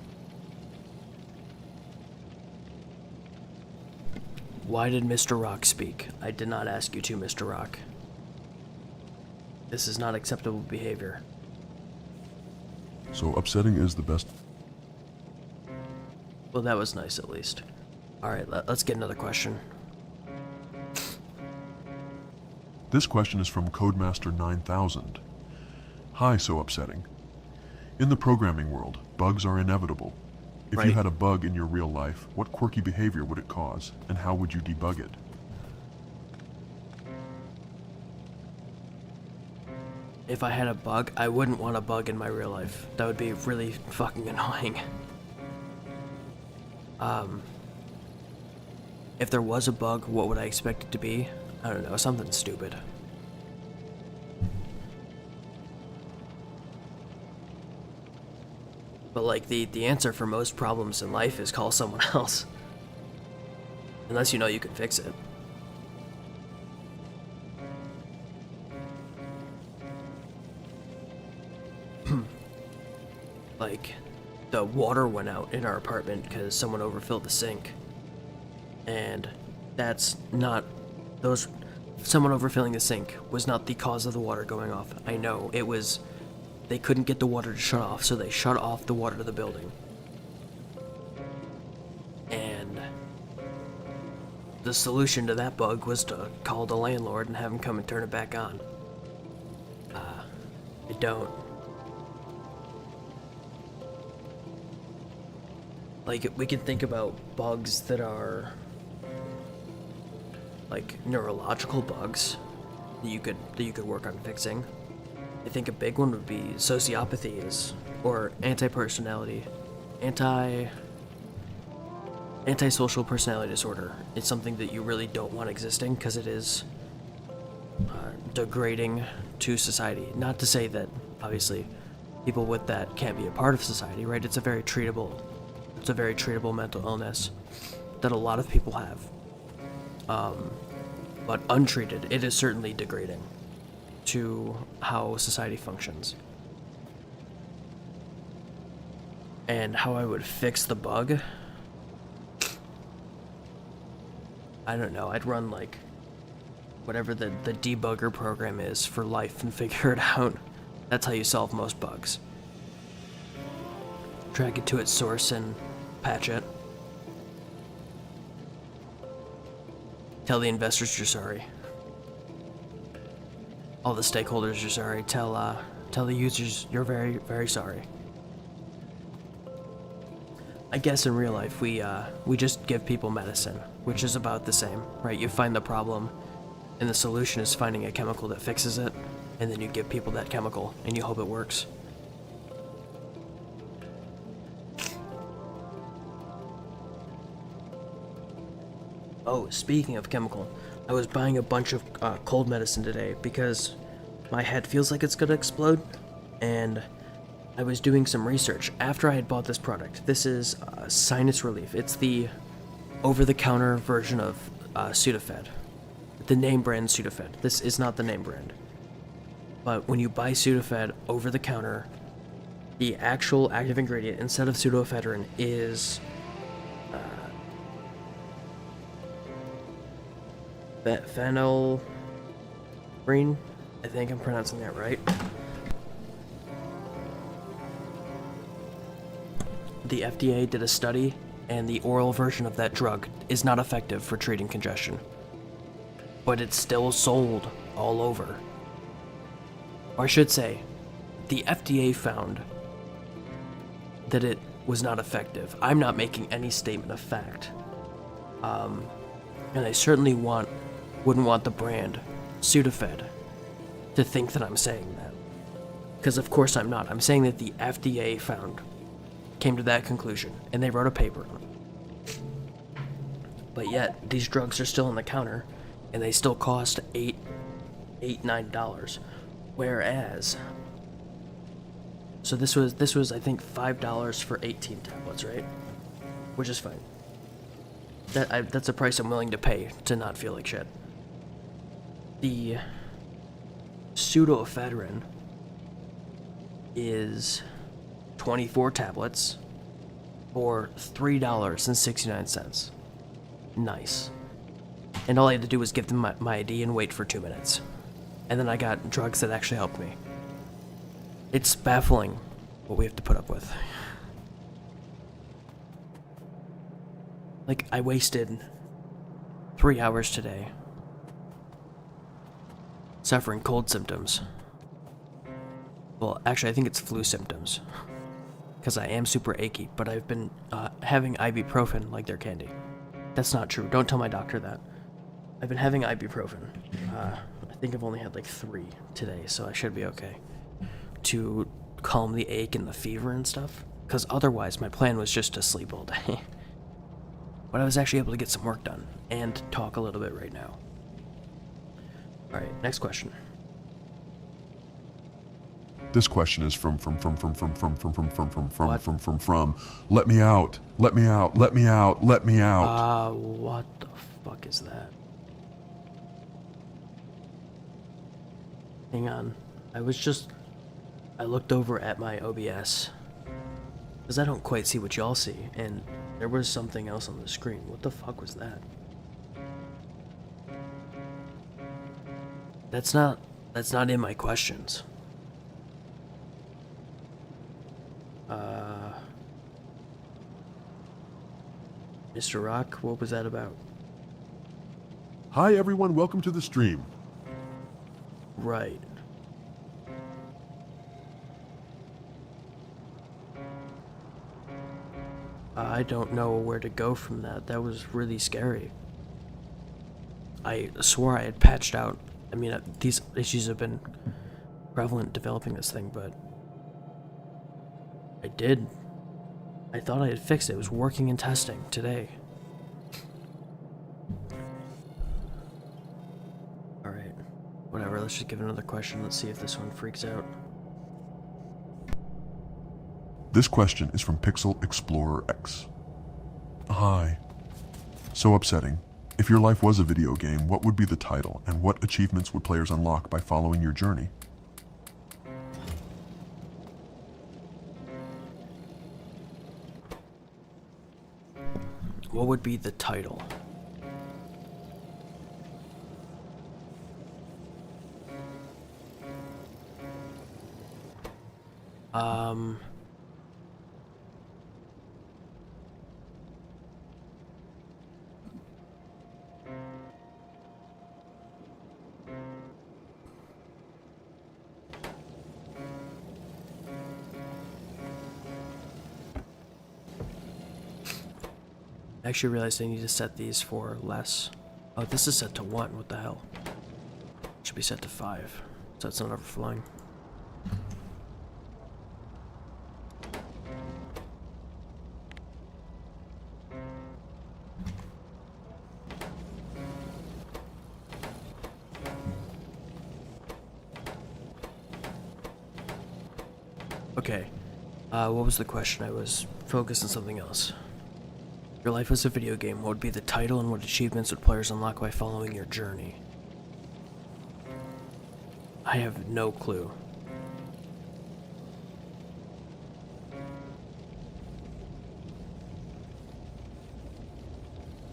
Why did Mr. Rock speak? I did not ask you to, Mr. Rock. This is not acceptable behavior. So upsetting is the best. Well, that was nice at least. Alright, let's get another question. This question is from Codemaster 9000. Hi, so upsetting. In the programming world, bugs are inevitable. If you Right. had a bug in your real life, what quirky behavior would it cause, and how would you debug it? If I had a bug, I wouldn't want a bug in my real life. That would be really fucking annoying. If there was a bug, what would I expect it to be? I don't know, something stupid. But like, the answer for most problems in life is call someone else. Unless you know you can fix it. Like, the water went out in our apartment because someone overfilled the sink. And that's not... someone overfilling the sink was not the cause of the water going off. I know, it was they couldn't get the water to shut off, so they shut off the water to the building. And the solution to that bug was to call the landlord and have him come and turn it back on. I don't. Like, we can think about bugs that are like neurological bugs that you could work on fixing. I think a big one would be sociopathy or anti-personality, antisocial personality disorder. It's something that you really don't want existing because it is degrading to society. Not to say that, obviously, people with that can't be a part of society, right? It's a very treatable mental illness that a lot of people have. But untreated, it is certainly degrading to how society functions. And how I would fix the bug, I don't know. I'd run like whatever the debugger program is for life and figure it out. That's how you solve most bugs. Drag it to its source and patch it. Tell the investors you're sorry. All the stakeholders you're sorry. Tell the users you're very, very sorry. I guess in real life we just give people medicine, which is about the same, right? You find the problem, and the solution is finding a chemical that fixes it, and then you give people that chemical, and you hope it works. Oh, speaking of chemical, I was buying a bunch of cold medicine today because my head feels like it's gonna explode, and I was doing some research after I had bought this product. This is sinus relief. It's the over-the-counter version of Sudafed. The name brand Sudafed. This is not the name brand. But when you buy Sudafed over the counter, the actual active ingredient instead of pseudoephedrine is phenylbrine. I think I'm pronouncing that right. The FDA did a study, and the oral version of that drug is not effective for treating congestion. But it's still sold all over. Or I should say, the FDA found that it was not effective. I'm not making any statement of fact. And I certainly wouldn't want the brand Sudafed to think that I'm saying that. Because of course I'm not. I'm saying that the FDA came to that conclusion, and they wrote a paper on it. But yet, these drugs are still on the counter, and they still cost $9. Whereas, so this was I think $5 for 18 tablets, right? Which is fine. That's a price I'm willing to pay to not feel like shit. The pseudoephedrine is 24 tablets for $3.69. Nice. And all I had to do was give them my ID and wait for 2 minutes. And then I got drugs that actually helped me. It's baffling what we have to put up with. Like, I wasted 3 hours today suffering cold symptoms. Well, actually, I think it's flu symptoms. Because I am super achy, but I've been having ibuprofen like they're candy. That's not true. Don't tell my doctor that. I've been having ibuprofen. I think I've only had like 3 today, so I should be okay. To calm the ache and the fever and stuff. Because otherwise, my plan was just to sleep all day. But I was actually able to get some work done and talk a little bit right now. Alright, next question. This question is from. Let me out. Let me out. Let me out. Let me out. What the fuck is that? Hang on. I looked over at my OBS. Because I don't quite see what y'all see, and there was something else on the screen. What the fuck was that? That's not in my questions. Mr. Rock, what was that about? Hi everyone, welcome to the stream. Right. I don't know where to go from that. That was really scary. I swore I had patched out. I mean, these issues have been prevalent developing this thing, but I did. I thought I had fixed it. It was working in testing today. Alright. Whatever, let's just give it another question. Let's see if this one freaks out. This question is from Pixel Explorer X. Hi. So upsetting. If your life was a video game, what would be the title, and what achievements would players unlock by following your journey? What would be the title? I actually realized I need to set these for less. Oh, this is set to 1. What the hell? Should be set to 5, so it's not overflowing. Okay. What was the question? I was focused on something else. Your life was a video game. What would be the title and what achievements would players unlock by following your journey? I have no clue.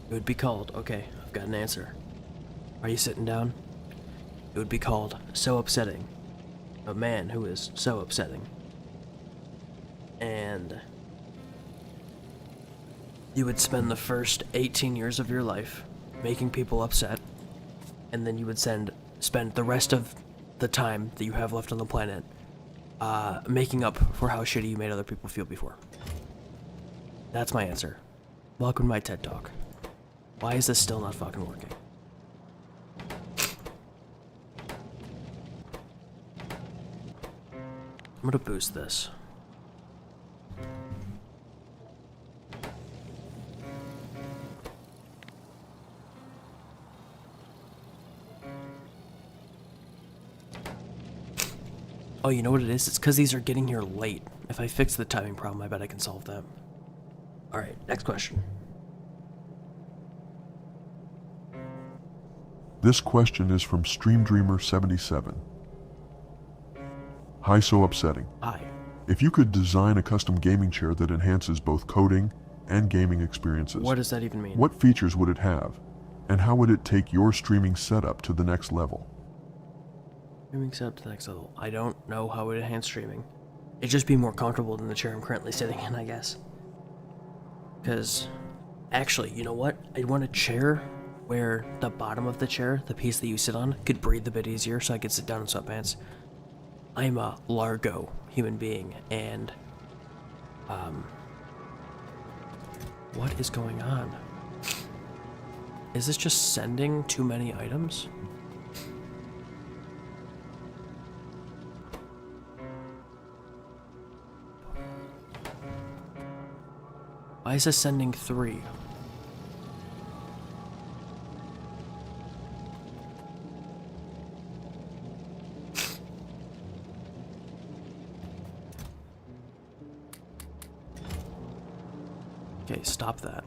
It would be called, okay, I've got an answer. Are you sitting down? It would be called So Upsetting. A man who is so upsetting. And you would spend the first 18 years of your life making people upset, and then you would spend the rest of the time that you have left on the planet making up for how shitty you made other people feel before. That's my answer. Welcome to my TED Talk. Why is this still not fucking working? I'm gonna boost this. Oh, you know what it is? It's because these are getting here late. If I fix the timing problem, I bet I can solve that. Alright, next question. This question is from StreamDreamer77. Hi, so upsetting. Hi. If you could design a custom gaming chair that enhances both coding and gaming experiences, What does that even mean? what features would it have? And how would it take your streaming setup to the next level? Streaming setup to the next level. I don't know how it would enhance streaming. It'd just be more comfortable than the chair I'm currently sitting in, I guess. Because, actually, you know what? I'd want a chair where the bottom of the chair, the piece that you sit on, could breathe a bit easier so I could sit down in sweatpants. I'm a largo human being, and, what is going on? Is this just sending too many items? Why is this sending 3? Okay, stop that.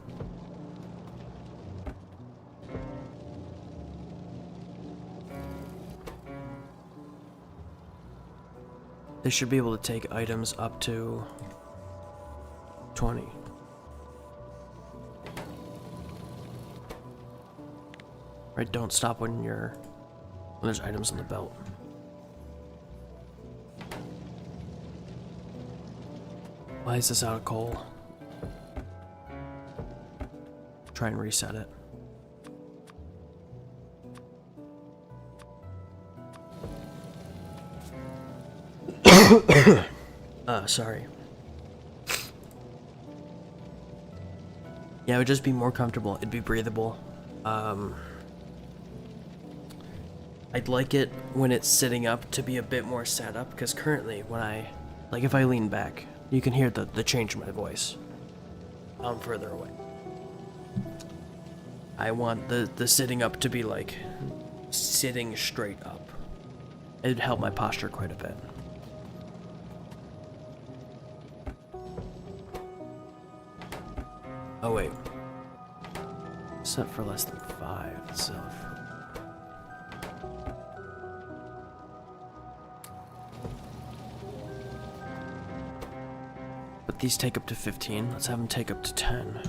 They should be able to take items up to 20. Right, don't stop when there's items in the belt. Why is this out of coal? Try and reset it. Sorry. Yeah, it would just be more comfortable. It'd be breathable. I'd like it when it's sitting up to be a bit more set up, because currently when like if I lean back, you can hear the change in my voice. I'm further away. I want the sitting up to be like sitting straight up. It'd help my posture quite a bit. Oh wait. Set for less than 5 itself. But these take up to 15. Let's have them take up to 10.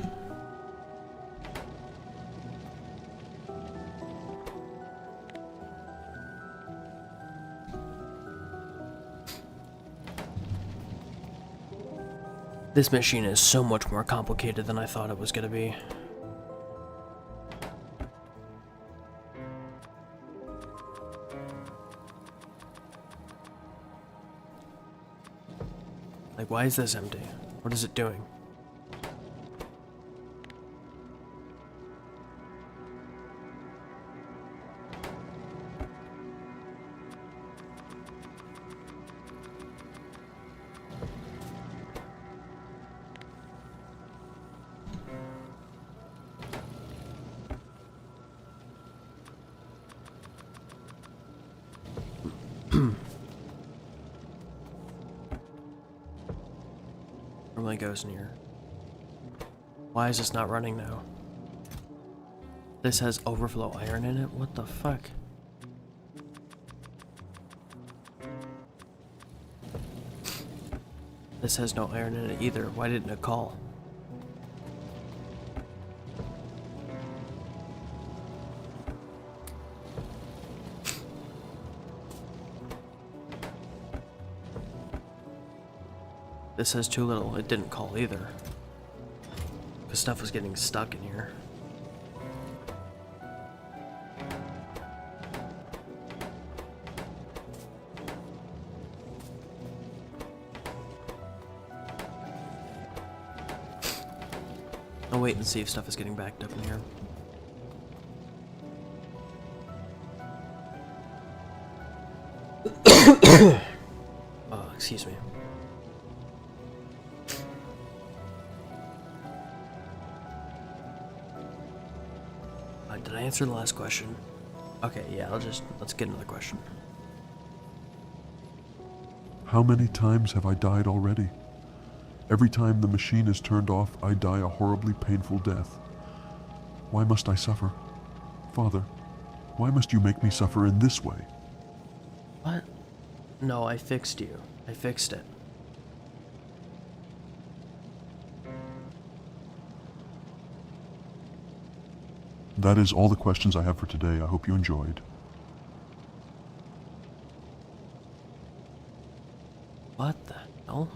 This machine is so much more complicated than I thought it was going to be. Like, why is this empty? What is it doing? Normally goes in here. Why is this not running now? This has overflow iron in it? What the fuck? This has no iron in it either. Why didn't it call? This has too little. It didn't call either. Because stuff was getting stuck in here. I'll wait and see if stuff is getting backed up in here. Oh, excuse me. Did I answer the last question? Okay, yeah, let's get another question. How many times have I died already? Every time the machine is turned off, I die a horribly painful death. Why must I suffer? Father, why must you make me suffer in this way? What? No, I fixed you. I fixed it. That is all the questions I have for today. I hope you enjoyed. What the hell?